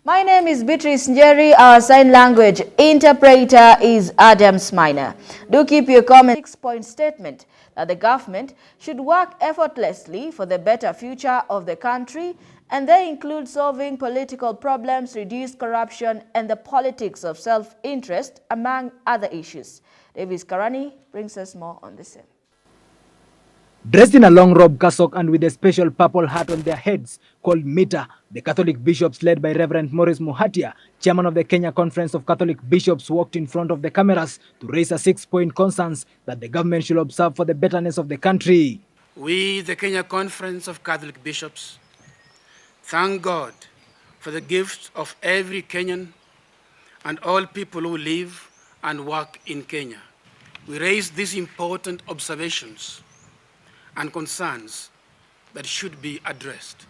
My name is Beatrice Njeri. Our sign language interpreter is Adams Minor. Do keep your comment. 6-point statement that the government should work effortlessly for the better future of the country, and they include solving political problems, reduce corruption, and the politics of self-interest, among other issues. Davis Karani brings us more on the same. Dressed in a long robe cassock and with a special purple hat on their heads called mitre, the Catholic bishops led by Reverend Maurice Muhatia, chairman of the Kenya Conference of Catholic Bishops, walked in front of the cameras to raise a 6-point concerns that the government should observe for the betterness of the country. We, the Kenya Conference of Catholic Bishops, thank God for the gift of every Kenyan and all people who live and work in Kenya. We raise these important observations and concerns that should be addressed.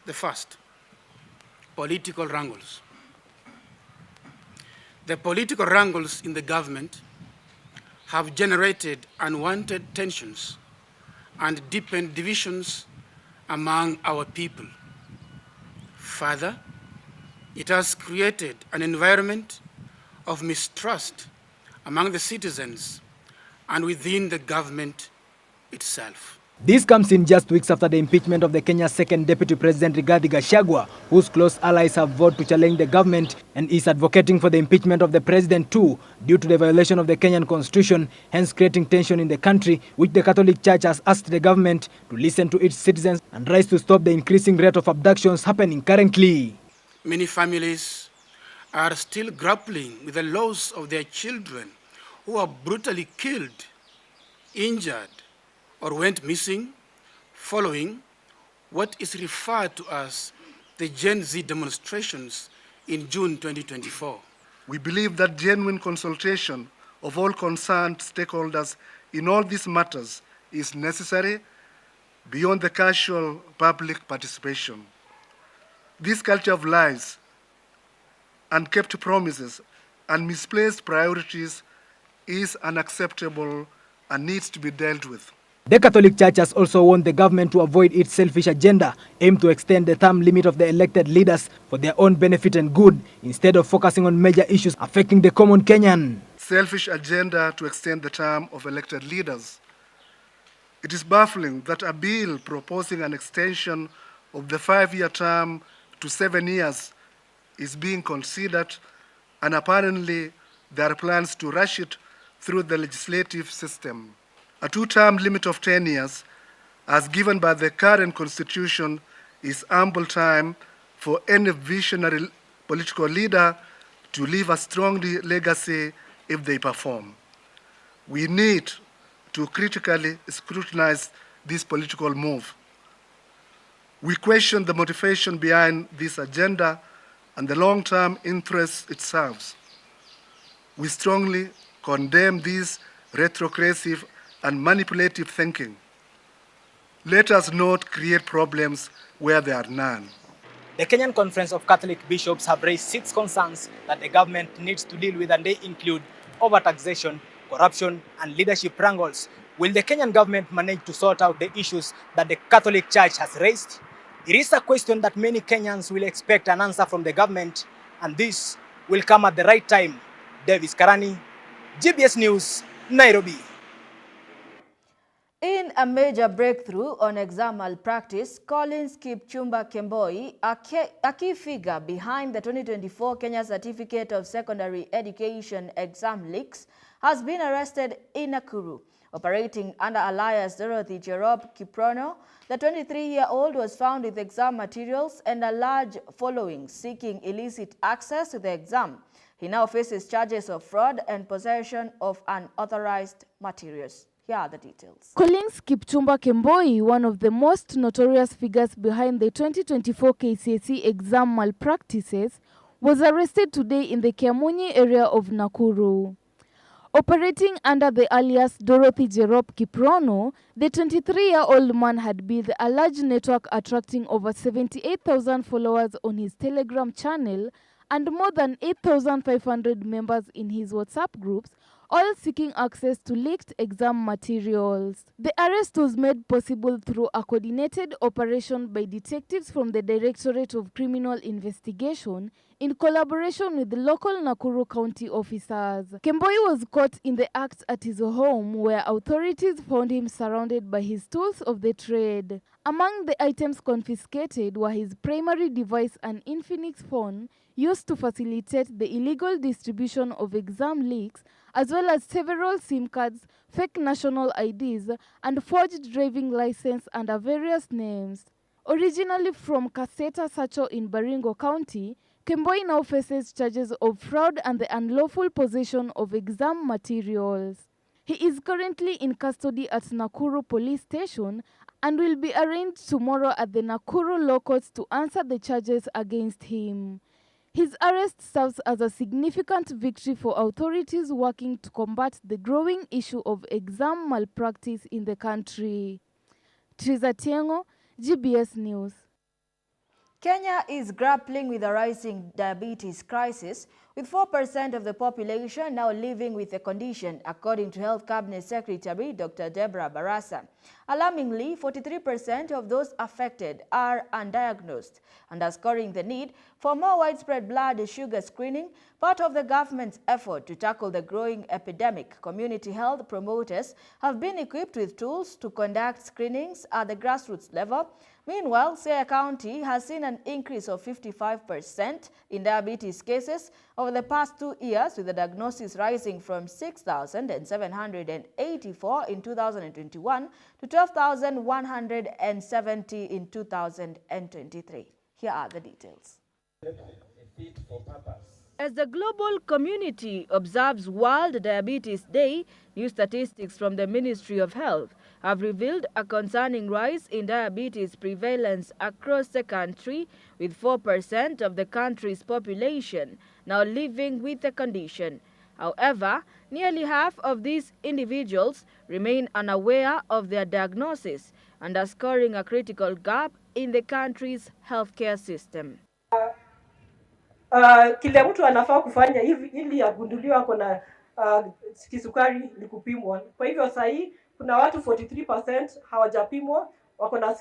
The first, political wrangles. The political wrangles in the government have generated unwanted tensions and deepened divisions among our people. Further, it has created an environment of mistrust among the citizens and within the government itself. This comes in just weeks after the impeachment of the Kenya's second Deputy President Rigathi Gachagua, whose close allies have voted to challenge the government and is advocating for the impeachment of the president too, due to the violation of the Kenyan Constitution, hence creating tension in the country, which the Catholic Church has asked the government to listen to its citizens and rise to stop the increasing rate of abductions happening currently. Many families are still grappling with the loss of their children who are brutally killed, injured, or went missing following what is referred to as the Gen Z demonstrations in June 2024. We believe that genuine consultation of all concerned stakeholders in all these matters is necessary beyond the casual public participation. This culture of lies, unkept promises, and misplaced priorities is unacceptable and needs to be dealt with. The Catholic Church has also warned the government to avoid its selfish agenda, aimed to extend the term limit of the elected leaders for their own benefit and good, instead of focusing on major issues affecting the common Kenyan. Selfish agenda to extend the term of elected leaders. It is baffling that a bill proposing an extension of the 5-year term to 7 years is being considered, and apparently there are plans to rush it through the legislative system. A 2-term limit of 10 years, as given by the current constitution, is ample time for any visionary political leader to leave a strong legacy if they perform. We need to critically scrutinize this political move. We question the motivation behind this agenda and the long-term interests it serves. We strongly condemn this retrogressive and manipulative thinking. Let us not create problems where there are none. The Kenyan Conference of Catholic Bishops have raised 6 concerns that the government needs to deal with, and they include overtaxation, corruption, and leadership wrangles. Will the Kenyan government manage to sort out the issues that the Catholic Church has raised? It is a question that many Kenyans will expect an answer from the government, and this will come at the right time. Davis Karani, GBS News, Nairobi. In a major breakthrough on exam malpractice, Collins Kipchumba Kemboi, a key figure behind the 2024 Kenya Certificate of Secondary Education exam leaks, has been arrested in Nakuru. Operating under alias Dorothy Jerop Kiprono, the 23-year-old was found with exam materials and a large following seeking illicit access to the exam. He now faces charges of fraud and possession of unauthorized materials. Here are the details. Collins Kipchumba Kemboi, one of the most notorious figures behind the 2024 KCSE exam malpractices, was arrested today in the Kiamunyi area of Nakuru. Operating under the alias Dorothy Jerop Kiprono, the 23-year-old man had built a large network attracting over 78,000 followers on his Telegram channel and more than 8,500 members in his WhatsApp groups, all seeking access to leaked exam materials. The arrest was made possible through a coordinated operation by detectives from the Directorate of Criminal Investigation in collaboration with the local Nakuru County officers. Kemboi was caught in the act at his home, where authorities found him surrounded by his tools of the trade. Among the items confiscated were his primary device, an Infinix phone used to facilitate the illegal distribution of exam leaks, as well as several SIM cards, fake national IDs, and forged driving license under various names. Originally from Kaseta Sacho in Baringo County, Kemboi now faces charges of fraud and the unlawful possession of exam materials. He is currently in custody at Nakuru Police Station and will be arraigned tomorrow at the Nakuru Law Courts to answer the charges against him. His arrest serves as a significant victory for authorities working to combat the growing issue of exam malpractice in the country. Triza Tiengo, GBS News. Kenya is grappling with a rising diabetes crisis, with 4% of the population now living with the condition, according to Health Cabinet Secretary Dr. Deborah Barasa. Alarmingly, 43% of those affected are undiagnosed, underscoring the need for more widespread blood sugar screening, part of the government's effort to tackle the growing epidemic. Community health promoters have been equipped with tools to conduct screenings at the grassroots level. Meanwhile, Siaya County has seen an increase of 55% in diabetes cases over the past 2 years, with the diagnosis rising from 6,784 in 2021 to 12,170 in 2023. Here are the details. As the global community observes World Diabetes Day, new statistics from the Ministry of Health have revealed a concerning rise in diabetes prevalence across the country, with 4% of the country's population now living with the condition. However, nearly half of these individuals remain unaware of their diagnosis, underscoring a critical gap in the country's healthcare system. Kile mtu anafaa kufanya hivi ili agunduliwe ako na kisukari ni kupimwa. Kwa hivyo sasa hii kuna watu 43% hawajapimwa, wako na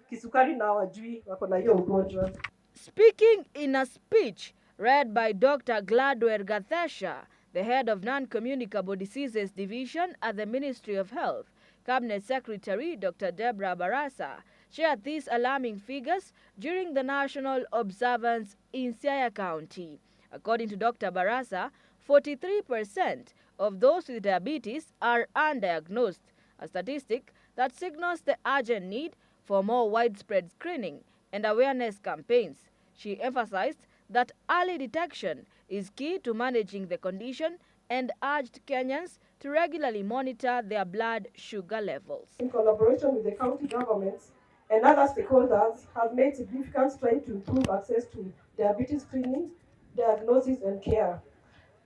kisukari na hawajui wako na hiyo ugonjwa. Speaking in a speech read by Dr. Gladwell Gathesha, the head of Non-Communicable Diseases Division at the Ministry of Health, Cabinet Secretary Dr. Deborah Barasa shared these alarming figures during the national observance in Siaya County. According to Dr. Barasa, 43% of those with diabetes are undiagnosed, a statistic that signals the urgent need for more widespread screening and awareness campaigns. She emphasized that early detection is key to managing the condition and urged Kenyans to regularly monitor their blood sugar levels. In collaboration with the county governments and other stakeholders, have made significant strides to improve access to diabetes screening, diagnosis and care.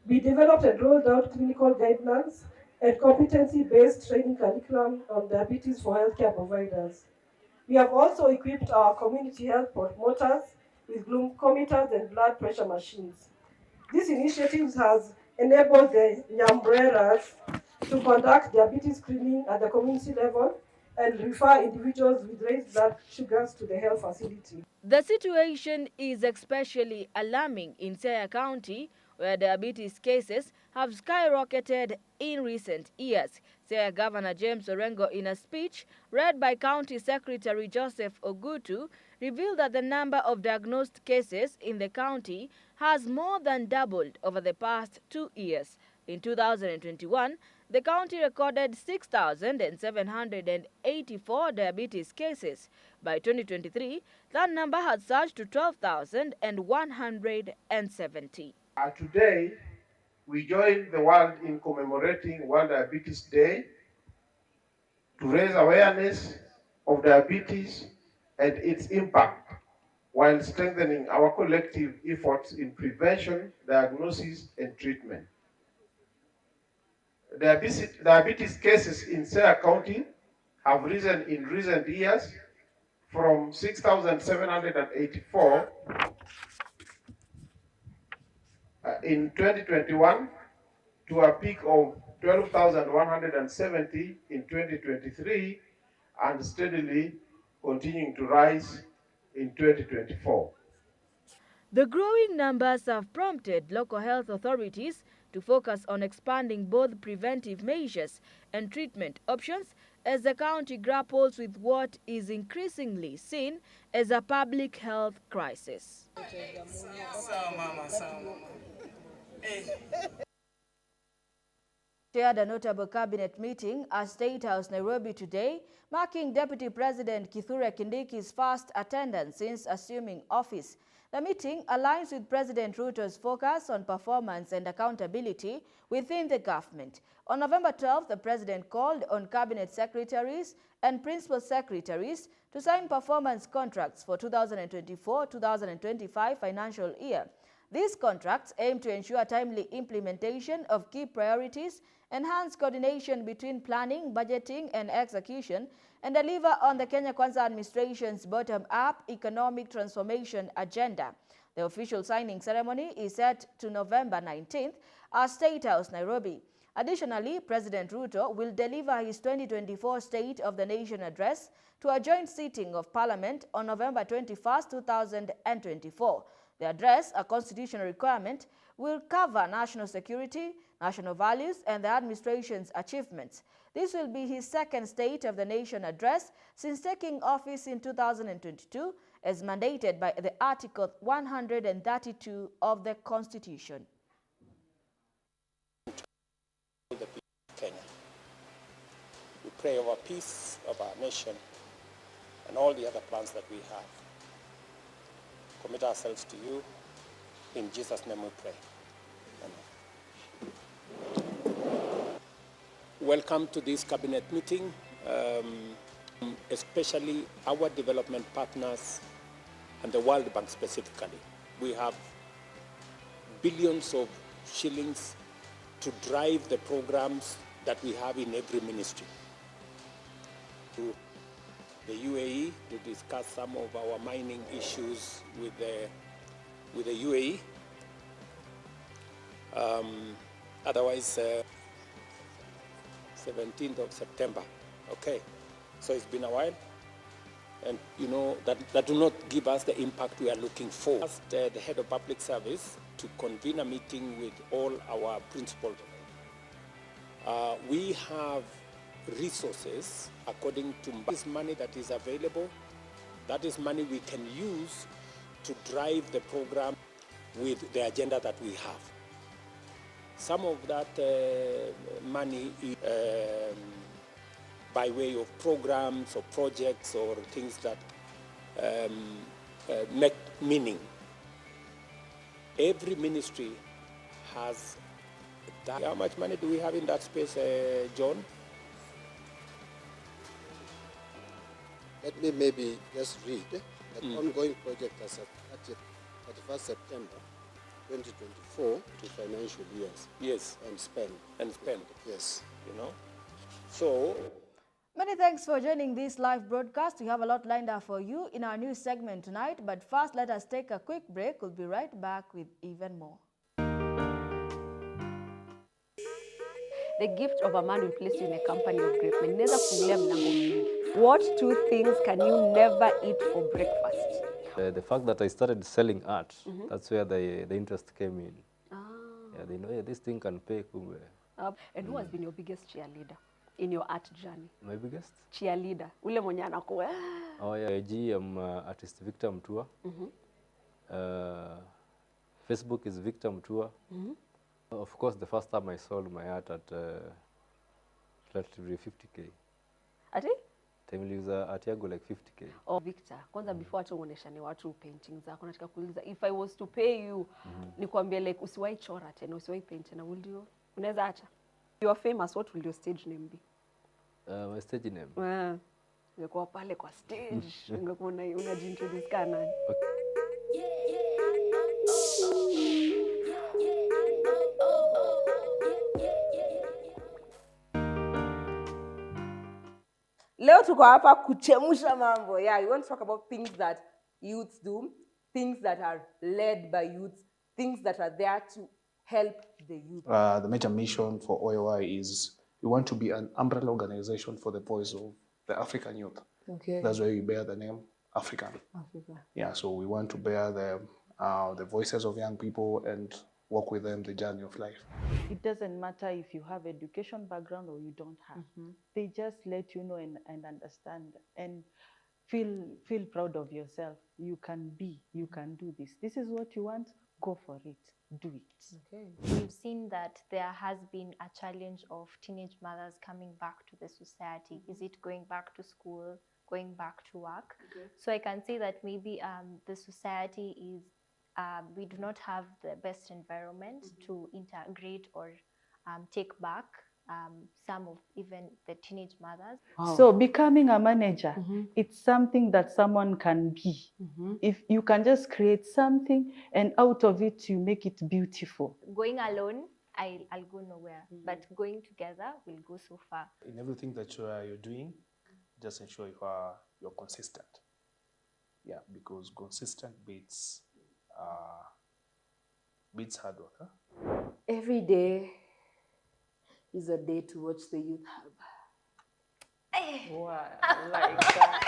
We developed and rolled out clinical guidelines and competency-based training curriculum on diabetes for healthcare providers. We have also equipped our community health promoters with glucometers and blood pressure machines. These initiatives has enabled the Nyambreras to conduct diabetes screening at the community level and refer individuals with raised blood sugars to the health facility. The situation is especially alarming in Siaya County, where diabetes cases have skyrocketed in recent years. Siaya Governor James Orengo, in a speech read by County Secretary Joseph Ogutu, revealed that the number of diagnosed cases in the county has more than doubled over the past 2 years. In 2021, the county recorded 6,784 diabetes cases. By 2023, that number had surged to 12,170. Today, we join the world in commemorating World Diabetes Day to raise awareness of diabetes and its impact, while strengthening our collective efforts in prevention, diagnosis, and treatment. Diabetes cases in Siaya County have risen in recent years from 6,784 in 2021 to a peak of 12,170 in 2023 and steadily continuing to rise in 2024. The growing numbers have prompted local health authorities to focus on expanding both preventive measures and treatment options as the county grapples with what is increasingly seen as a public health crisis. Chaired a notable cabinet meeting at State House, Nairobi today, marking Deputy President Kithure Kindiki's first attendance since assuming office. The meeting aligns with President Ruto's focus on performance and accountability within the government. On November 12th, the president called on cabinet secretaries and principal secretaries to sign performance contracts for 2024-2025 financial year. These contracts aim to ensure timely implementation of key priorities, enhance coordination between planning, budgeting, and execution, and deliver on the Kenya Kwanza administration's bottom-up economic transformation agenda. The official signing ceremony is set to November 19th at State House, Nairobi. Additionally, President Ruto will deliver his 2024 State of the Nation address to a joint sitting of Parliament on November 21, 2024. The address, a constitutional requirement, will cover national security, national values, and the administration's achievements. This will be his second State of the Nation address since taking office in 2022, as mandated by the Article 132 of the Constitution. The people of Kenya. We pray over peace of our nation and all the other plans that we have. Commit ourselves to you. In Jesus' name we pray. Amen. Welcome to this cabinet meeting, especially our development partners and the World Bank specifically. We have billions of shillings to drive the programs that we have in every ministry. To the UAE to discuss some of our mining issues with the UAE. Otherwise, 17th of September. Okay, so it's been a while, and you know that do not give us the impact we are looking for. Asked the head of public service to convene a meeting with all our principals. We have resources according to this money that is available. That is money we can use to drive the program with the agenda that we have. Some of that money is by way of programs or projects or things that make meaning. Every ministry has that. How much money do we have in that space, John? Let me maybe just read that ongoing project as of 31st September 2024 to financial years. Yes. And spend. And spend. Yes. You know? So. Many thanks for joining this live broadcast. We have a lot lined up for you in our news segment tonight. But first, let us take a quick break. We'll be right back with even more. The gift of a man will place you in a company of great men. What two things can you never eat for breakfast? The fact that I started selling art, that's where the interest came in. Yeah, they know, yeah, this thing can pay. And who has been your biggest cheerleader in your art journey? My biggest? Cheerleader. Ule mwenye anakuwa. Oh yeah, GM artist Victor Mtua. Facebook is Victor Mtua. Of course, the first time I sold my art at relatively 50K. Ati? Time niliuza art yangu like 50K. Oh, Victor, kwanza before hata uoneshane watu paintings zako, nataka kuuliza, if I was to pay you, nikwambie like usiwahi chora tena, usiwahi paint tena, will you? Unaweza acha? You are famous, what will your stage name be? My stage name? Ungekuwa pale kwa stage, ungekuwa unajiintroduce kana nani? Okay. Leo tuko hapa kuchemusha mambo. Yeah, we want to talk about things that youths do, things that are led by youths, things that are there to help the youth? The major mission for OIY is we want to be an umbrella organization for the voice of the African youth. Okay. That's why we bear the name African. Africa. Yeah, so we want to bear the voices of young people and walk with them the journey of life. It doesn't matter if you have education background or you don't have. They just let you know and understand and feel proud of yourself. You can do this. This is what you want, go for it, do it. Okay. We've seen that there has been a challenge of teenage mothers coming back to the society. Is it going back to school, going back to work? Okay. So I can say that maybe the society is, we do not have the best environment to integrate or take back some of even the teenage mothers. So becoming a manager, it's something that someone can be. If you can just create something and out of it you make it beautiful. Going alone, I'll go nowhere, but going together will go so far. In everything that you're doing, just ensure you're consistent. Yeah, because consistent beats hard work. Huh? Every day is a day to watch the Youth Hub. Wow, like that.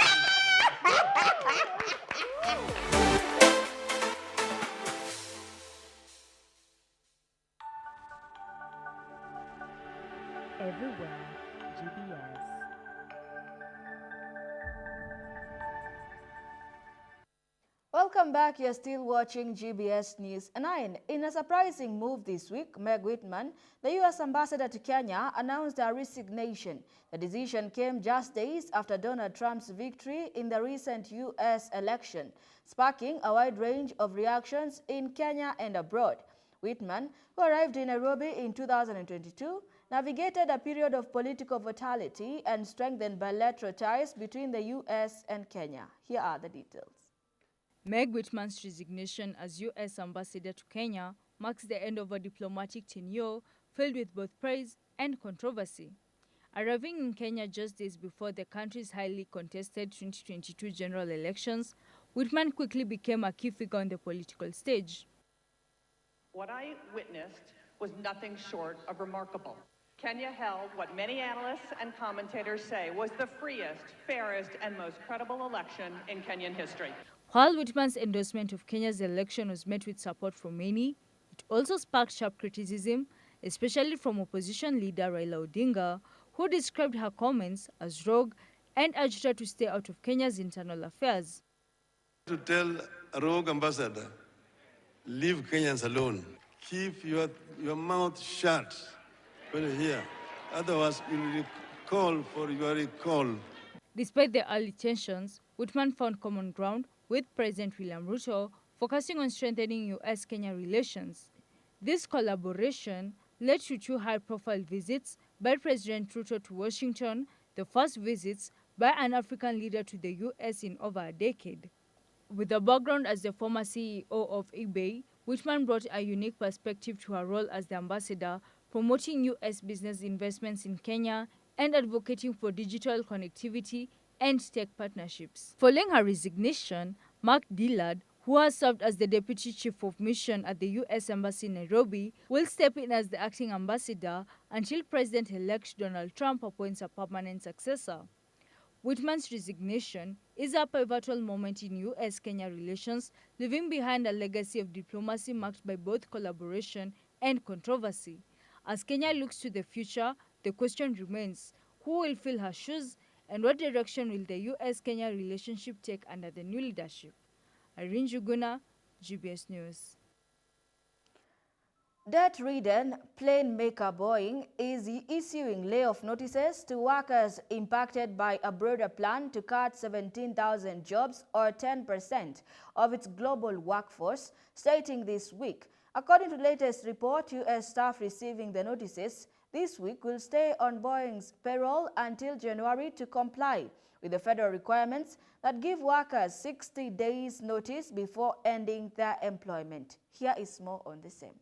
Everywhere, GBS. Welcome back. You're still watching GBS News 9. In a surprising move this week, Meg Whitman, the U.S. ambassador to Kenya, announced her resignation. The decision came just days after Donald Trump's victory in the recent U.S. election, sparking a wide range of reactions in Kenya and abroad. Whitman, who arrived in Nairobi in 2022, navigated a period of political volatility and strengthened bilateral ties between the U.S. and Kenya. Here are the details. Meg Whitman's resignation as U.S. ambassador to Kenya marks the end of a diplomatic tenure filled with both praise and controversy. Arriving in Kenya just days before the country's highly contested 2022 general elections, Whitman quickly became a key figure on the political stage. What I witnessed was nothing short of remarkable. Kenya held what many analysts and commentators say was the freest, fairest, and most credible election in Kenyan history. While Whitman's endorsement of Kenya's election was met with support from many, it also sparked sharp criticism, especially from opposition leader Raila Odinga, who described her comments as rogue and urged her to stay out of Kenya's internal affairs. To tell a rogue ambassador, leave Kenyans alone. Keep your mouth shut when you're here. Otherwise, you'll call for your recall. Despite the early tensions, Whitman found common ground with President William Ruto, focusing on strengthening U.S.-Kenya relations. This collaboration led to two high-profile visits by President Ruto to Washington, the first visits by an African leader to the U.S. in over a decade. With a background as the former CEO of eBay, Whitman brought a unique perspective to her role as the ambassador, promoting U.S. business investments in Kenya and advocating for digital connectivity and tech partnerships. Following her resignation, Mark Dillard, who has served as the Deputy Chief of Mission at the U.S. Embassy in Nairobi, will step in as the acting ambassador until President-elect Donald Trump appoints a permanent successor. Whitman's resignation is a pivotal moment in U.S.-Kenya relations, leaving behind a legacy of diplomacy marked by both collaboration and controversy. As Kenya looks to the future, the question remains, who will fill her shoes and what direction will the U.S.-Kenya relationship take under the new leadership? Irene Juguna, GBS News. Debt-ridden plane maker Boeing is issuing layoff notices to workers impacted by a broader plan to cut 17,000 jobs or 10% of its global workforce, stating this week. According to the latest report, U.S. staff receiving the notices this week will stay on Boeing's payroll until January to comply with the federal requirements that give workers 60 days notice before ending their employment. Here is more on the same.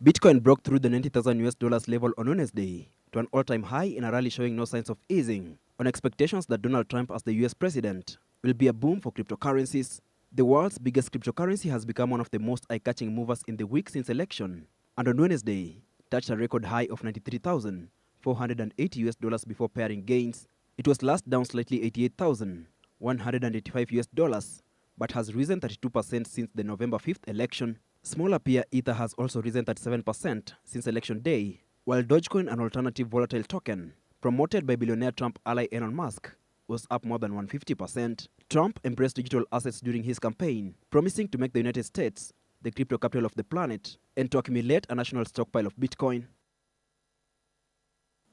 Bitcoin broke through the $90,000 level on Wednesday to an all-time high in a rally showing no signs of easing on expectations that Donald Trump as the U.S. president will be a boom for cryptocurrencies. The world's biggest cryptocurrency has become one of the most eye-catching movers in the week since election, and on Wednesday touched a record high of $93,480 before pairing gains. It was last down slightly $88,185, but has risen 32% since the November 5th election. Smaller peer Ether has also risen 37% since election day, while Dogecoin, an alternative volatile token promoted by billionaire Trump ally Elon Musk, was up more than 150%. Trump embraced digital assets during his campaign, promising to make the United States the crypto capital of the planet and to accumulate a national stockpile of Bitcoin.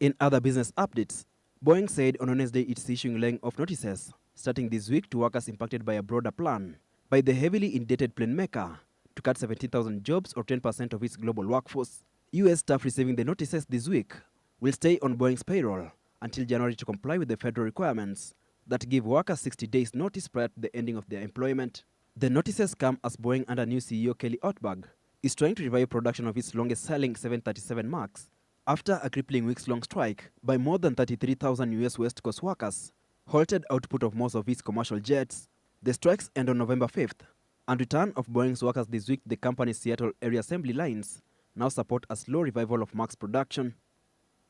In other business updates, Boeing said on Wednesday it's issuing laying off notices starting this week to workers impacted by a broader plan by the heavily indebted plane maker to cut 17,000 jobs or 10% of its global workforce. U.S. staff receiving the notices this week will stay on Boeing's payroll until January to comply with the federal requirements that give workers 60 days notice prior to the ending of their employment. The notices come as Boeing under new CEO Kelly Ortberg is trying to revive production of its longest-selling 737 MAX after a crippling weeks-long strike by more than 33,000 U.S. West Coast workers halted output of most of its commercial jets. The strikes end on November 5th, and return of Boeing's workers this week to the company's Seattle area assembly lines now support a slow revival of MAX production.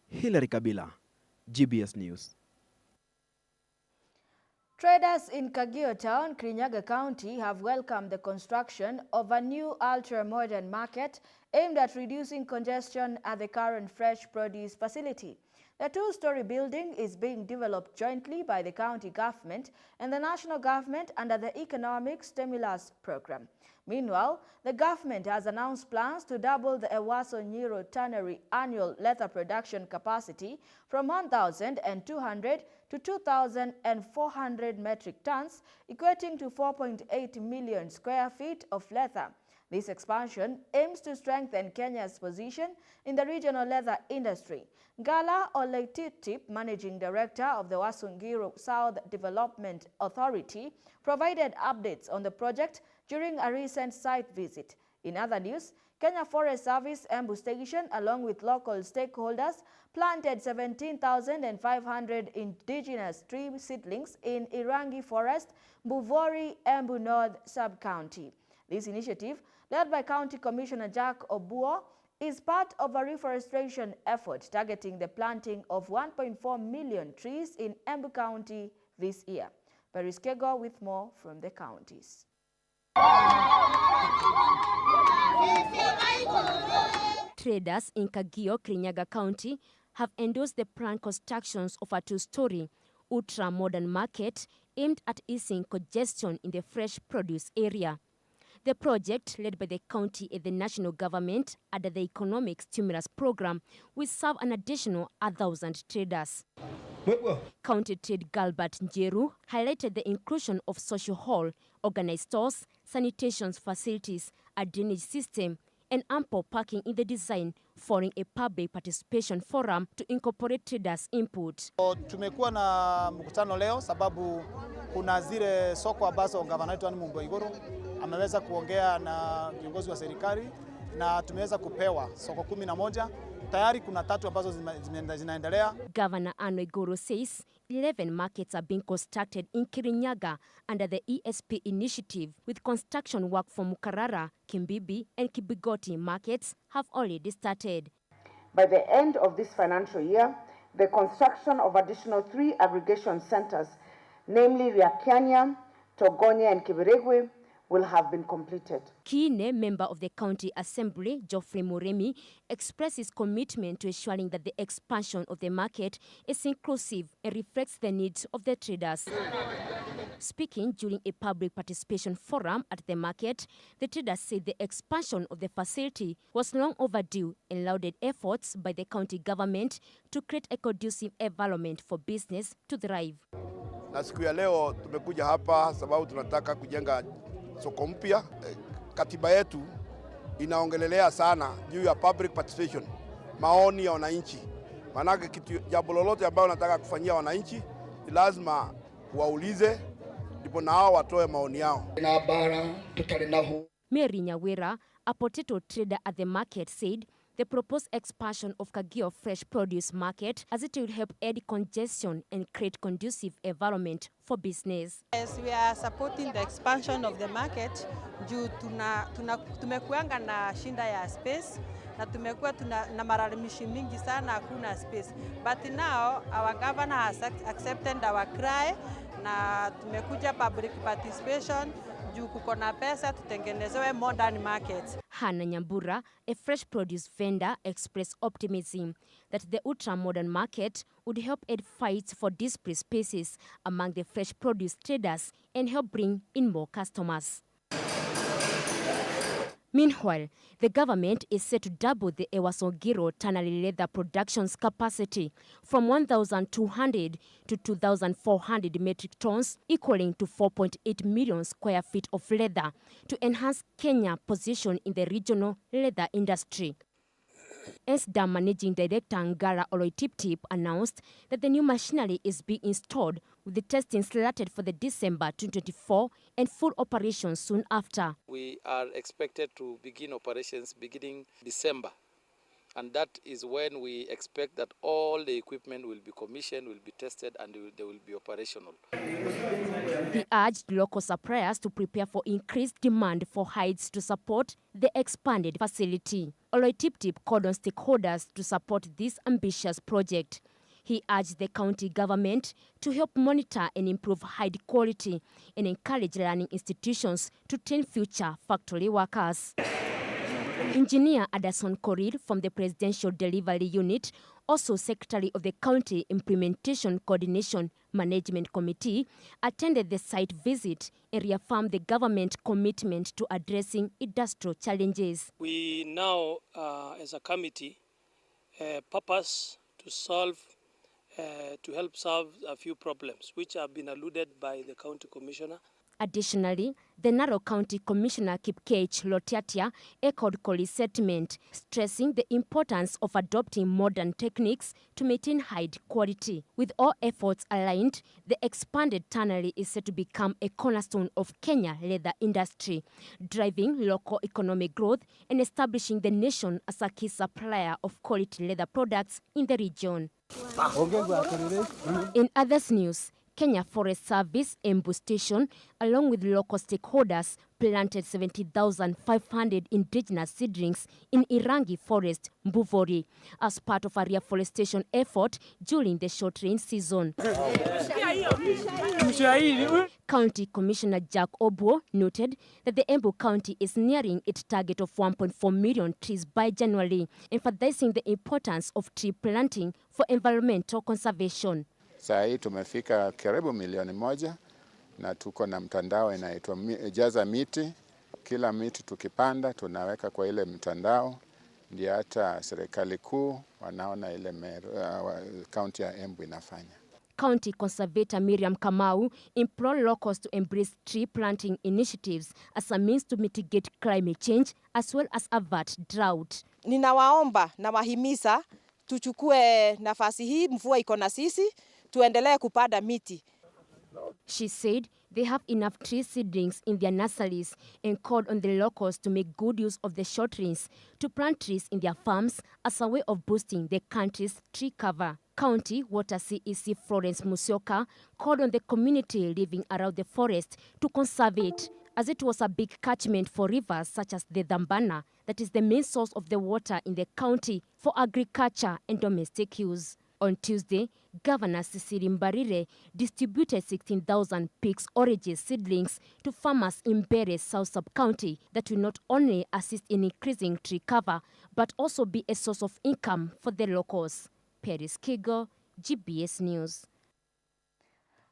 Hilary Kabila, GBS News. Traders in Kagio Town, Kirinyaga County have welcomed the construction of a new ultra-modern market aimed at reducing congestion at the current fresh produce facility. The two-story building is being developed jointly by the county government and the national government under the Economic Stimulus Program. Meanwhile, the government has announced plans to double the Ewaso Nyiro Tannery annual leather production capacity from 1,200 to 2,400 metric tons, equating to 4.8 million square feet of leather. This expansion aims to strengthen Kenya's position in the regional leather industry. Gala Oleitip, Managing Director of the Wasungiro South Development Authority, provided updates on the project during a recent site visit. In other news, Kenya Forest Service Embu Station, along with local stakeholders, planted 17,500 indigenous tree seedlings in Irangi Forest, Buvori, Embu North Sub-County. This initiative, led by County Commissioner Jack Obuo, is part of a reforestation effort targeting the planting of 1.4 million trees in Embu County this year. Paris Kego with more from the counties. Traders in Kagio, Kirinyaga County have endorsed the planned constructions of a two-story ultra-modern market aimed at easing congestion in the fresh produce area. The project, led by the county and the national government under the Economic Stimulus Program, will serve an additional 1,000 traders. County Trade Galbert Njeru highlighted the inclusion of social hall, organized stores, sanitation facilities, a drainage system, and ample parking in the design, following a public participation forum to incorporate traders' input. Tumekuwa na mkutano leo sababu kuna zile soko ambazo gavana wetu Anne Mungoiguru ameweza kuongea na viongozi wa serikali na tumeweza kupewa soko 11. Tayari kuna 3 ambazo zinaendelea. Governor Anne Iguru says 11 markets are being constructed in Kirinyaga under the ESP initiative, with construction work for Mukarara, Kimbibi and Kibigoti markets have already started. By the end of this financial year, the construction of additional 3 aggregation centers, namely Riakanya, Togonya and Kibiregwe, will have been completed. Kine, member of the County Assembly, Geoffrey Muremi, expressed his commitment to ensuring that the expansion of the market is inclusive and reflects the needs of the traders. Speaking during a public participation forum at the market, the traders said the expansion of the facility was long overdue and lauded efforts by the county government to create a conducive environment for business to thrive. Na siku ya leo tumekuja hapa sababu tunataka kujenga soko mpya. Katiba yetu inaongelelea sana juu ya public participation, maoni ya wananchi. Maana jambo lolote ambalo nataka kufanyia wananchi lazima waulize ndipo nao watoe maoni yao. Mary Nyawera, a potato trader at the market, said the proposed expansion of Kagio Fresh Produce Market as it will help aid congestion and create conducive environment for business. Yes, we are supporting the expansion of the market due tumekuanga na shinda ya space na tumekuwa na malalamishi mingi sana, hakuna space. But now our governor has accepted our cry na tumekuja public participation juu kuko na pesa tutengenezewe modern market. Hannah Nyambura, a fresh produce vendor, expressed optimism that the ultra-modern market would help aid fights for displaced species among the fresh produce traders and help bring in more customers. Meanwhile, the government is set to double the Ewasongiro tannery leather production's capacity from 1,200 to 2,400 metric tons, equaling to 4.8 million square feet of leather, to enhance Kenya's position in the regional leather industry. SDA Managing Director Ngara Oloitip announced that the new machinery is being installed, with the testing slated for the December 2024 and full operations soon after. We are expected to begin operations beginning December, and that is when we expect that all the equipment will be commissioned, will be tested, and they will be operational. He urged local suppliers to prepare for increased demand for hides to support the expanded facility. Oloitip called on stakeholders to support this ambitious project. He urged the county government to help monitor and improve hide quality and encourage learning institutions to train future factory workers. Engineer Adason Korir from the Presidential Delivery Unit, also Secretary of the County Implementation Coordination Management Committee, attended the site visit and reaffirmed the government commitment to addressing industrial challenges. We now, as a committee, purpose to help solve a few problems which have been alluded by the County Commissioner. Additionally, the Narok County Commissioner Kipkeich Lotiatia echoed Koli's sentiment, stressing the importance of adopting modern techniques to maintain hide quality. With all efforts aligned, the expanded tannery is set to become a cornerstone of Kenya leather industry, driving local economic growth and establishing the nation as a key supplier of quality leather products in the region. In others news, Kenya Forest Service, Embu Station, along with local stakeholders, planted 70,500 indigenous seedlings in Irangi Forest, Mbuvori, as part of a reforestation effort during the short rain season. County Commissioner Jack Obuo noted that the Embu County is nearing its target of 1.4 million trees by January, emphasizing the importance of tree planting for environmental conservation. Saa hii tumefika karibu milioni 1 na tuko na mtandao inaitwa Jaza Miti. Kila miti tukipanda tunaweka kwa ile mtandao, ndio hata serikali kuu wanaona ile kaunti ya Embu inafanya. County Conservator Miriam Kamau implored locals to embrace tree planting initiatives as a means to mitigate climate change as well as avert drought. Ninawaomba na wahimiza tuchukue nafasi hii, mvua iko na sisi, tuendelee kupanda miti. She said they have enough tree seedlings in their nurseries and called on the locals to make good use of the short rains to plant trees in their farms as a way of boosting the country's tree cover. County Water CEC Florence Musyoka called on the community living around the forest to conserve it, as it was a big catchment for rivers such as the Dambana, that is the main source of the water in the county for agriculture and domestic use. On Tuesday, Governor Cecily Mbarire distributed 16,000 pigs oranges seedlings to farmers in Mbeere South Sub-County that will not only assist in increasing tree cover, but also be a source of income for the locals. Paris Kigo, GBS News.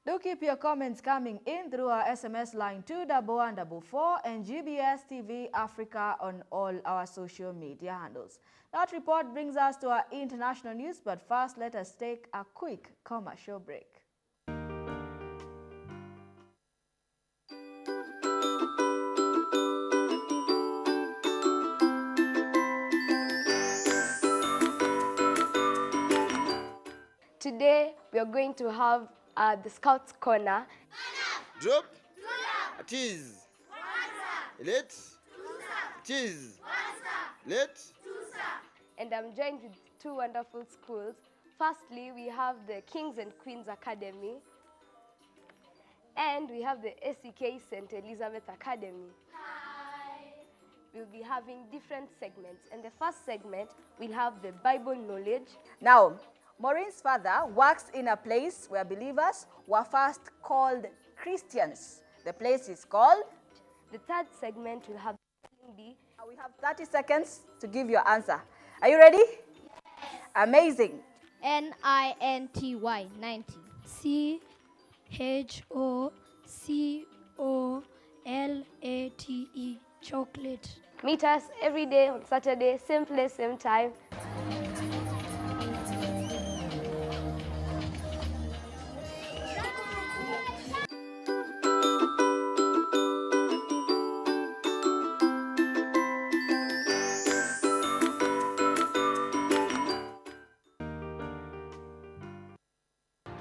Do keep your comments coming in through our SMS line 21144 and GBS TV Africa on all our social media handles. That report brings us to our international news, but first let us take a quick commercial break. Today we are going to have the Scouts Corner. Drop. Tease. Let. Tease. Let. And I'm joined with two wonderful schools. Firstly, we have the Kings and Queens Academy. And we have the SEK St. Elizabeth Academy. Hi. we'll be having different segments. And the first segment, we'll have the Bible knowledge. Now, Maureen's father works in a place where believers were first called Christians. The place is called? The third segment will have spelling bee. We have 30 seconds to give your answer. Are you ready? Yes. Amazing. NINTY 90. CHOCOLATE chocolate. Meet us every day on Saturday, same place, same time.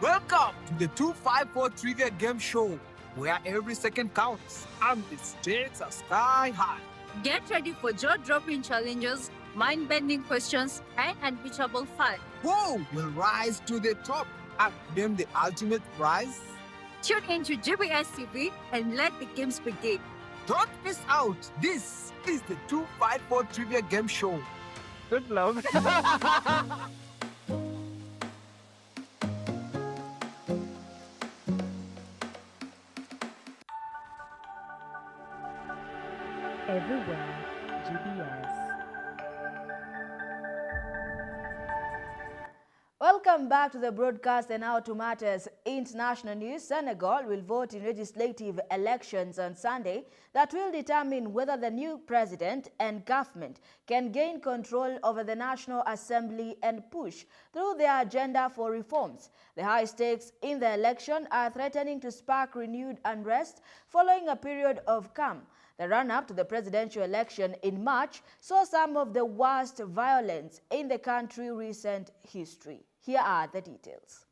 Welcome to the 254 Trivia Game Show, where every second counts and the stakes are sky high. Get ready for jaw-dropping challenges, mind-bending questions, and unbeatable fun. Who will rise to the top and claim the ultimate prize? Tune into GBS TV and let the games begin. Don't miss out. This is the 254 Trivia Game Show. Good luck. Everywhere, GBS. Welcome back to the broadcast, and now to matters international news. Senegal will vote in legislative elections on Sunday that will determine whether the new president and government can gain control over the National Assembly and push through their agenda for reforms. The high stakes in the election are threatening to spark renewed unrest following a period of calm. The run-up to the presidential election in March saw some of the worst violence in the country's recent history. Here are the details.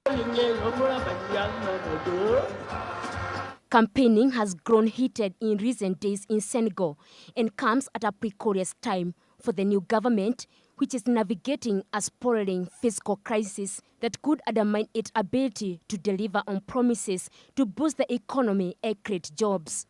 Campaigning has grown heated in recent days in Senegal and comes at a precarious time for the new government, which is navigating a spiraling fiscal crisis that could undermine its ability to deliver on promises to boost the economy and create jobs.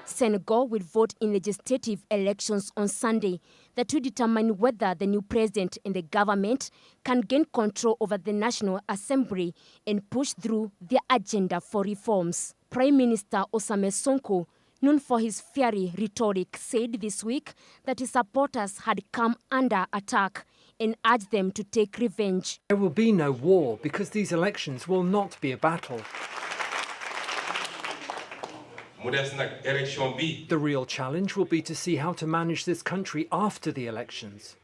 Senegal will vote in legislative elections on Sunday that will determine whether the new president and the government can gain control over the National Assembly and push through their agenda for reforms. Prime Minister Osame Sonko, known for his fiery rhetoric, said this week that his supporters had come under attack and urged them to take revenge. There will be no war because these elections will not be a battle. The real challenge will be to see how to manage this country after the elections.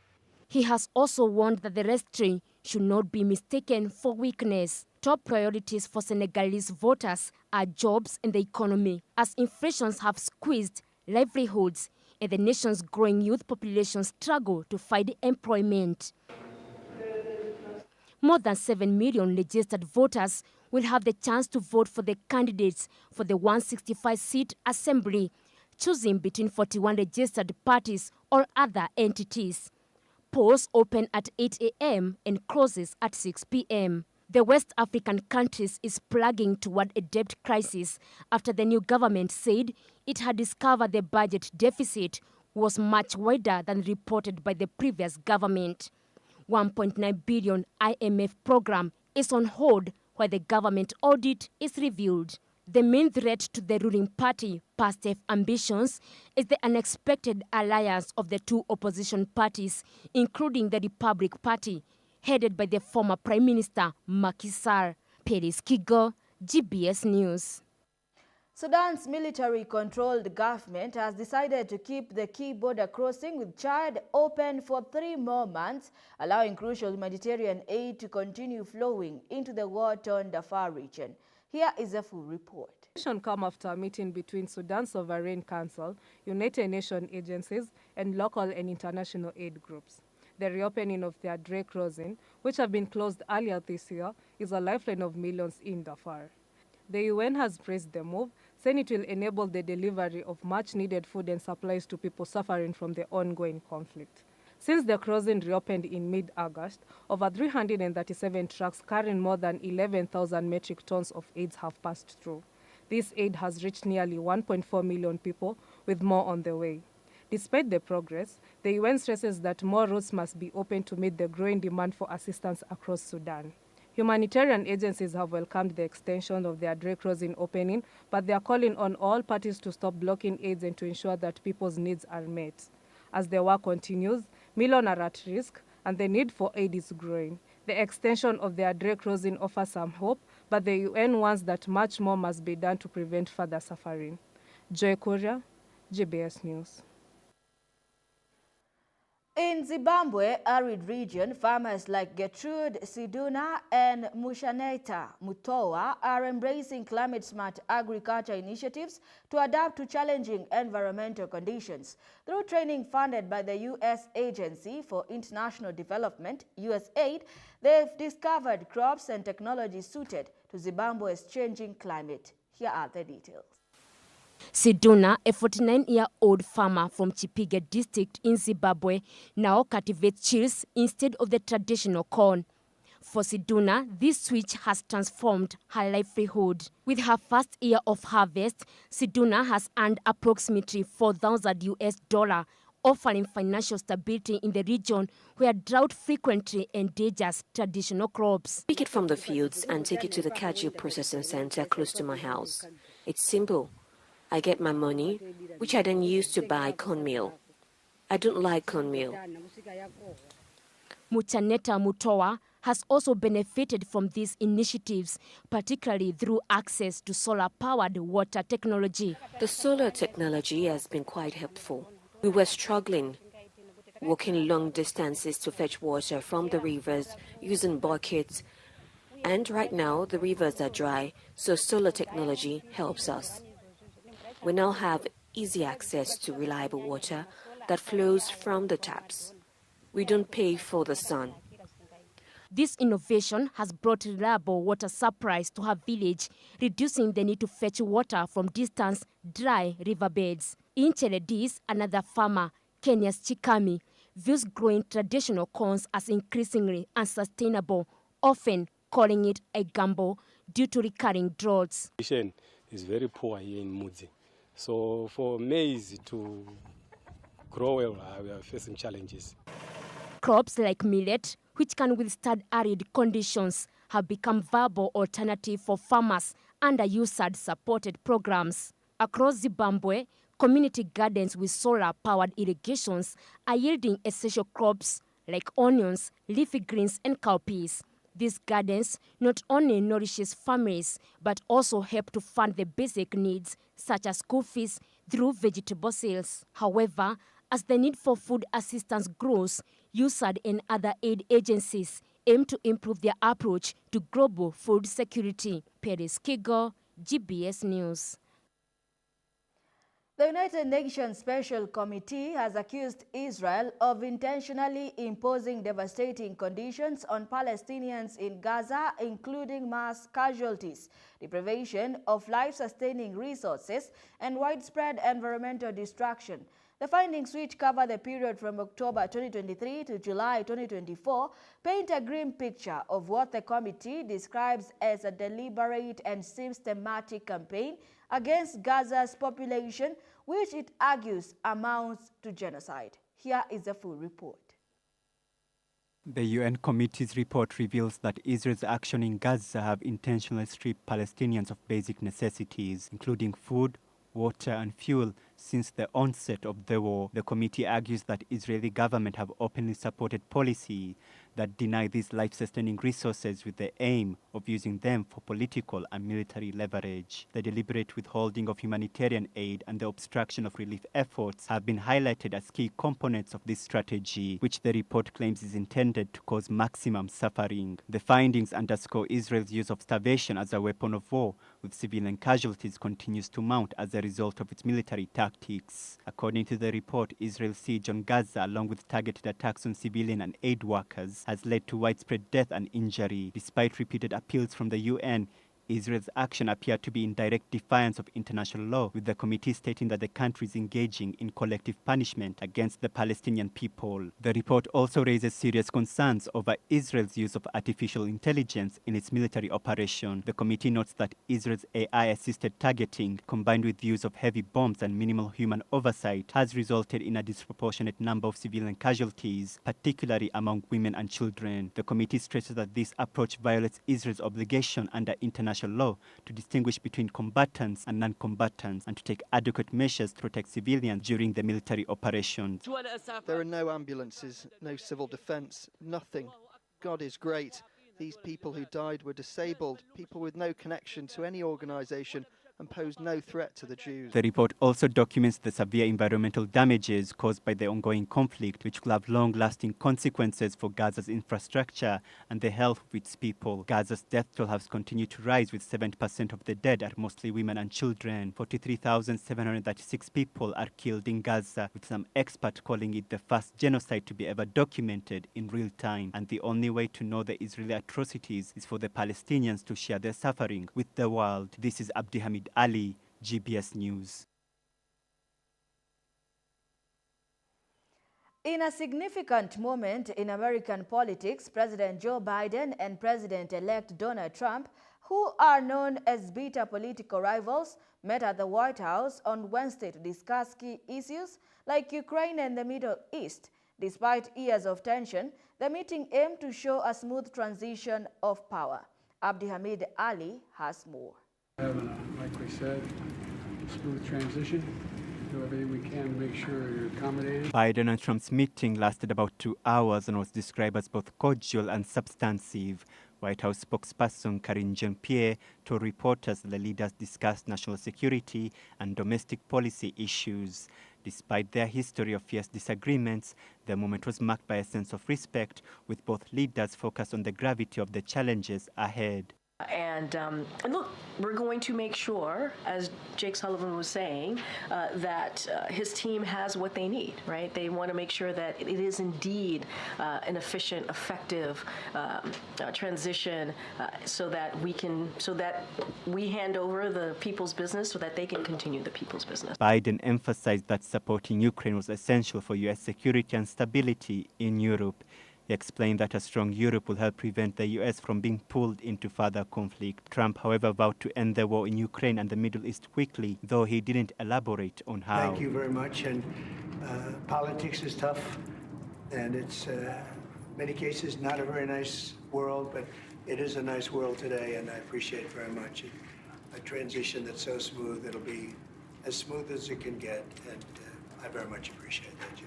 He has also warned that the restraint should not be mistaken for weakness. Top priorities for Senegalese voters are jobs and the economy, as inflations have squeezed livelihoods and the nation's growing youth population struggle to find employment. More than 7 million registered voters will have the chance to vote for the candidates for the 165-seat assembly, choosing between 41 registered parties or other entities. Polls open at 8 a.m. and closes at 6 p.m. The West African countries is plugging toward a debt crisis after the new government said it had discovered the budget deficit was much wider than reported by the previous government. 1.9 billion IMF program is on hold while the government audit is reviewed. The main threat to the ruling party, PASTEF ambitions, is the unexpected alliance of the two opposition parties, including the Republic Party, headed by the former Prime Minister Macky Sall. Paris Kigo, GBS News. Sudan's military-controlled government has decided to keep the key border crossing with Chad open for 3 more months, allowing crucial humanitarian aid to continue flowing into the war-torn Darfur region. Here is a full report. The decision comes after a meeting between Sudan Sovereign Council, United Nations agencies, and local and international aid groups. The reopening of the Adre crossing, which have been closed earlier this year, is a lifeline of millions in Darfur. The UN has praised the move, saying it will enable the delivery of much-needed food and supplies to people suffering from the ongoing conflict. Since the crossing reopened in mid-August, over 337 trucks carrying more than 11,000 metric tons of aid have passed through. This aid has reached nearly 1.4 million people, with more on the way. Despite the progress, the UN stresses that more routes must be open to meet the growing demand for assistance across Sudan. Humanitarian agencies have welcomed the extension of their Drake Crossing opening, but they are calling on all parties to stop blocking aid and to ensure that people's needs are met. As the war continues, millions are at risk, and the need for aid is growing. The extension of their Drake Crossing offers some hope, but the UN warns that much more must be done to prevent further suffering. Joy Korea, GBS News. In Zimbabwe arid region, farmers like Gertrude Siduna and Mushaneta Mutowa are embracing climate-smart agriculture initiatives to adapt to challenging environmental conditions. Through training funded by the U.S. Agency for International Development, USAID, they've discovered crops and technology suited to Zimbabwe's changing climate. Here are the details. Siduna, a 49-year-old farmer from Chipige district in Zimbabwe, now cultivates chills instead of the traditional corn. For Siduna, this switch has transformed her livelihood. With her first year of harvest, Siduna has earned approximately $4,000, offering financial stability in the region where drought frequently endangers traditional crops. Pick it from the fields and take it to the cashew processing center close to my house. It's simple. I get my money, which I then use to buy cornmeal. I don't like cornmeal. Muchaneta Mutowa has also benefited from these initiatives, particularly through access to solar-powered water technology. The solar technology has been quite helpful. We were struggling, walking long distances to fetch water from the rivers using buckets. And right now, the rivers are dry, so solar technology helps us. We now have easy access to reliable water that flows from the taps. We don't pay for the sun. This innovation has brought reliable water supplies to her village, reducing the need to fetch water from distant, dry riverbeds. In Cheledis, another farmer, Kenya's Chikami, views growing traditional corns as increasingly unsustainable, often calling it a gamble due to recurring droughts. Is very poor here in Mudzi. So for maize to grow well, we are facing challenges. Crops like millet, which can withstand arid conditions, have become viable alternative for farmers under USAID-supported programs. Across Zimbabwe, community gardens with solar-powered irrigations are yielding essential crops like onions, leafy greens, and cowpeas. These gardens not only nourishes families, but also help to fund the basic needs, such as school fees, through vegetable sales. However, as the need for food assistance grows, USAID and other aid agencies aim to improve their approach to global food security. Paris Kigo, GBS News. The United Nations Special Committee has accused Israel of intentionally imposing devastating conditions on Palestinians in Gaza, including mass casualties, deprivation of life-sustaining resources, and widespread environmental destruction. The findings, which cover the period from October 2023 to July 2024, paint a grim picture of what the committee describes as a deliberate and systematic campaign against Gaza's population, which it argues amounts to genocide. Here is a full report. The UN Committee's report reveals that Israel's action in Gaza have intentionally stripped Palestinians of basic necessities, including food, water and fuel, since the onset of the war. The committee argues that Israeli government have openly supported policy that deny these life-sustaining resources with the aim of using them for political and military leverage. The deliberate withholding of humanitarian aid and the obstruction of relief efforts have been highlighted as key components of this strategy, which the report claims is intended to cause maximum suffering. The findings underscore Israel's use of starvation as a weapon of war, with civilian casualties continues to mount as a result of its military tactics. According to the report, Israel's siege on Gaza, along with targeted attacks on civilian and aid workers, has led to widespread death and injury. Despite repeated appeals from the UN, Israel's action appeared to be in direct defiance of international law, with the committee stating that the country is engaging in collective punishment against the Palestinian people. The report also raises serious concerns over Israel's use of artificial intelligence in its military operation. The committee notes that Israel's AI-assisted targeting, combined with the use of heavy bombs and minimal human oversight, has resulted in a disproportionate number of civilian casualties, particularly among women and children. The committee stresses that this approach violates Israel's obligation under international law to distinguish between combatants and non-combatants and to take adequate measures to protect civilians during the military operations. There are no ambulances, no civil defence, nothing. God is great. These people who died were disabled, people with no connection to any organisation, and pose no threat to the Jews. The report also documents the severe environmental damages caused by the ongoing conflict, which could have long-lasting consequences for Gaza's infrastructure and the health of its people. Gaza's death toll has continued to rise, with 70% of the dead are mostly women and children. 43,736 people are killed in Gaza, with some experts calling it the first genocide to be ever documented in real time. And the only way to know the Israeli atrocities is for the Palestinians to share their suffering with the world. This is Abdi Hamid Ali, GBS News. In a significant moment in American politics, President Joe Biden and President-elect Donald Trump, who are known as bitter political rivals, met at the White House on Wednesday to discuss key issues like Ukraine and the Middle East. Despite years of tension, the meeting aimed to show a smooth transition of power. Abdi Hamid Ali has more. Like we said, smooth transition. Do everything we can to make sure you're accommodated. Biden and Trump's meeting lasted about 2 hours and was described as both cordial and substantive. White House spokesperson Karine Jean-Pierre told reporters the leaders discussed national security and domestic policy issues. Despite their history of fierce disagreements, the moment was marked by a sense of respect, with both leaders focused on the gravity of the challenges ahead. And look, we're going to make sure, as Jake Sullivan was saying, that his team has what they need, right? They want to make sure that it is indeed an efficient, effective transition, so that we hand over the people's business so that they can continue the people's business. Biden emphasized that supporting Ukraine was essential for U.S. security and stability in Europe. He explained that a strong Europe will help prevent the U.S. from being pulled into further conflict. Trump, however, vowed to end the war in Ukraine and the Middle East quickly, though he didn't elaborate on how. Thank you very much. And politics is tough, and it's, in many cases, not a very nice world, but it is a nice world today, and I appreciate very much a transition that's so smooth. It'll be as smooth as it can get, and I very much appreciate that, Joe.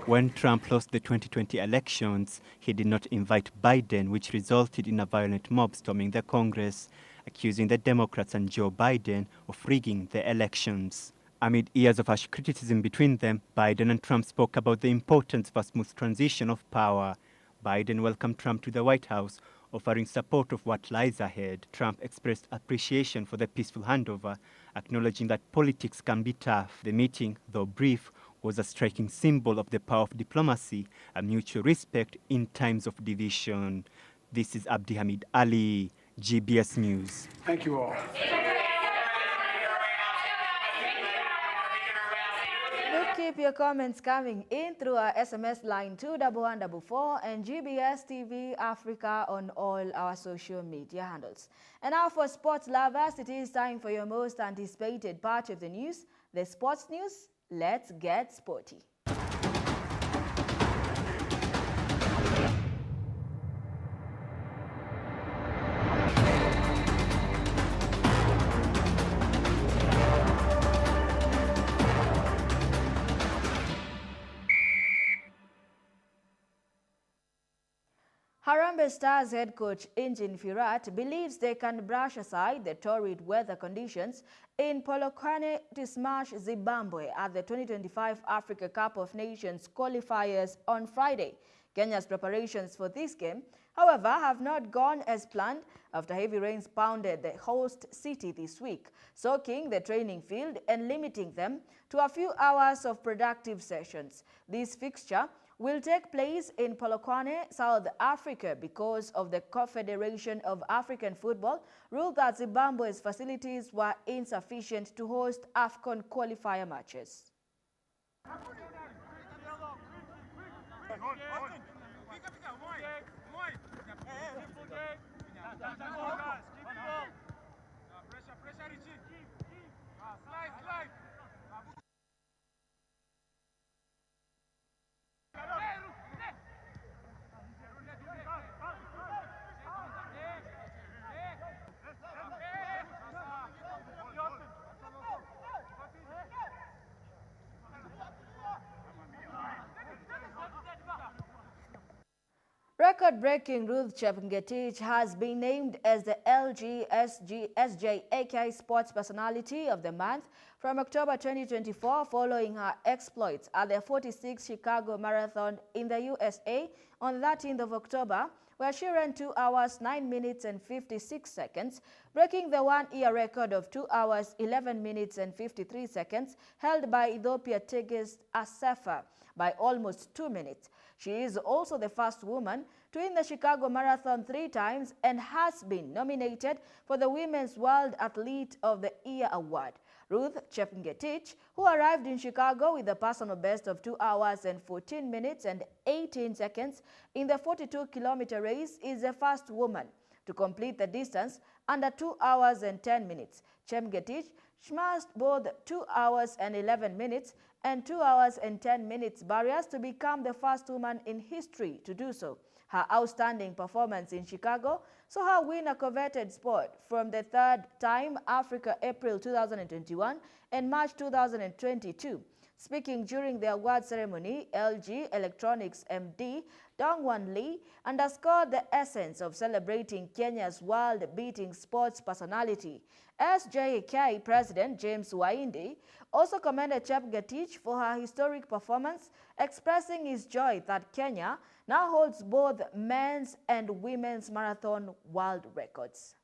When Trump lost the 2020 elections, he did not invite Biden, which resulted in a violent mob storming the Congress, accusing the Democrats and Joe Biden of rigging the elections. Amid years of harsh criticism between them, Biden and Trump spoke about the importance of a smooth transition of power. Biden welcomed Trump to the White House, offering support of what lies ahead. Trump expressed appreciation for the peaceful handover, acknowledging that politics can be tough. The meeting, though brief, was a striking symbol of the power of diplomacy and mutual respect in times of division. This is Abdi Hamid Ali, GBS News. Thank you all. Do keep your comments coming in through our SMS line 21144 and GBS TV Africa on all our social media handles. And now for sports lovers, it is time for your most anticipated part of the news, the sports news. Let's get sporty. Harambee Stars head coach Injin Firat believes they can brush aside the torrid weather conditions in Polokwane to smash Zimbabwe at the 2025 Africa Cup of Nations qualifiers on Friday. Kenya's preparations for this game, however, have not gone as planned after heavy rains pounded the host city this week, soaking the training field and limiting them to a few hours of productive sessions. This fixture will take place in Polokwane, South Africa, because of the Confederation of African Football ruled that Zimbabwe's facilities were insufficient to host AFCON qualifier matches. Record-breaking Ruth Chepngetich has been named as the LGSJAK Sports Personality of the Month from October 2024 following her exploits at the 46th Chicago Marathon in the USA on the 13th of October, where she ran 2 hours, 9 minutes and 56 seconds, breaking the one-year record of 2 hours, 11 minutes and 53 seconds held by Ethiopia Tigist Asefa by almost 2 minutes. She is also the first woman to win the Chicago Marathon 3 times and has been nominated for the Women's World Athlete of the Year award. Ruth Chepngetich, who arrived in Chicago with a personal best of 2 hours and 14 minutes and 18 seconds in the 42-kilometer race, is the first woman to complete the distance under 2 hours and 10 minutes. Chepngetich smashed both 2 hours and 11 minutes and 2 hours and 10 minutes barriers to become the first woman in history to do so. Her outstanding performance in Chicago saw her win a coveted spot from the third time Africa April 2021 and March 2022. Speaking during the award ceremony, LG Electronics MD Dongwan Lee underscored the essence of celebrating Kenya's world-beating sports personality. SJK President James Waindi also commended Chepngetich for her historic performance, expressing his joy that Kenya now holds both men's and women's marathon world records.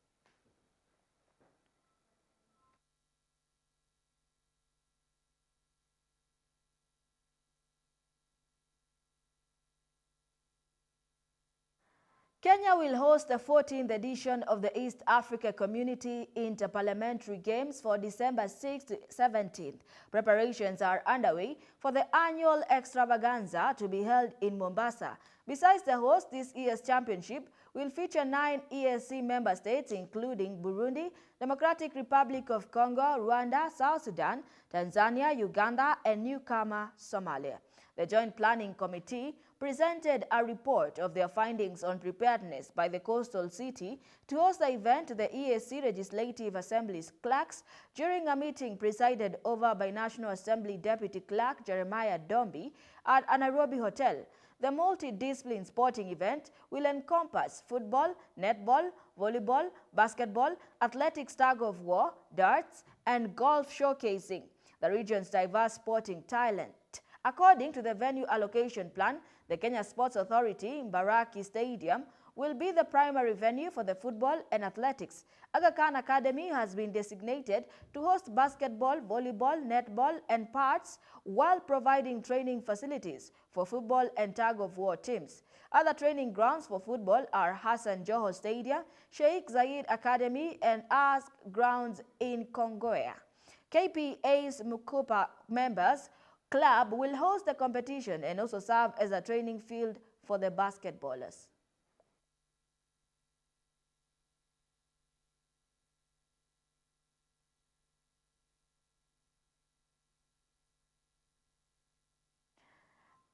Kenya will host the 14th edition of the East Africa Community Interparliamentary Games for December 6th to 17th. Preparations are underway for the annual extravaganza to be held in Mombasa. Besides the host, this year's championship will feature 9 EAC member states, including Burundi, Democratic Republic of Congo, Rwanda, South Sudan, Tanzania, Uganda, and newcomer Somalia. The Joint Planning Committee presented a report of their findings on preparedness by the coastal city to host the event to the EAC Legislative Assembly's clerks during a meeting presided over by National Assembly Deputy Clerk Jeremiah Dombi at a Nairobi hotel. The multidisciplinary sporting event will encompass football, netball, volleyball, basketball, athletics, tug-of-war, darts, and golf, showcasing the region's diverse sporting talent. According to the venue allocation plan, the Kenya Sports Authority Mbaraki Stadium will be the primary venue for the football and athletics. Aga Khan Academy has been designated to host basketball, volleyball, netball, and parts, while providing training facilities for football and tug-of-war teams. Other training grounds for football are Hassan Joho Stadium, Sheikh Zayed Academy, and Ask Grounds in Kongoya. KPA's Mukupa members club will host the competition and also serve as a training field for the basketballers.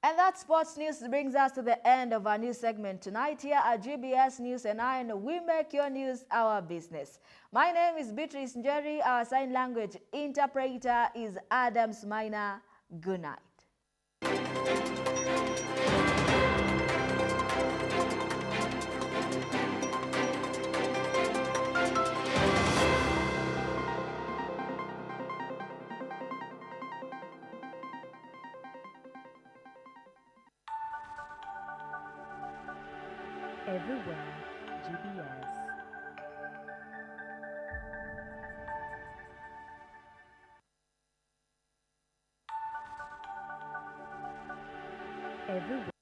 And that sports news brings us to the end of our news segment tonight here at GBS News and we make your news our business. My name is Beatrice Njeri. Our sign language interpreter is Adams Minor. Good night. Everywhere, GBS. Everywhere.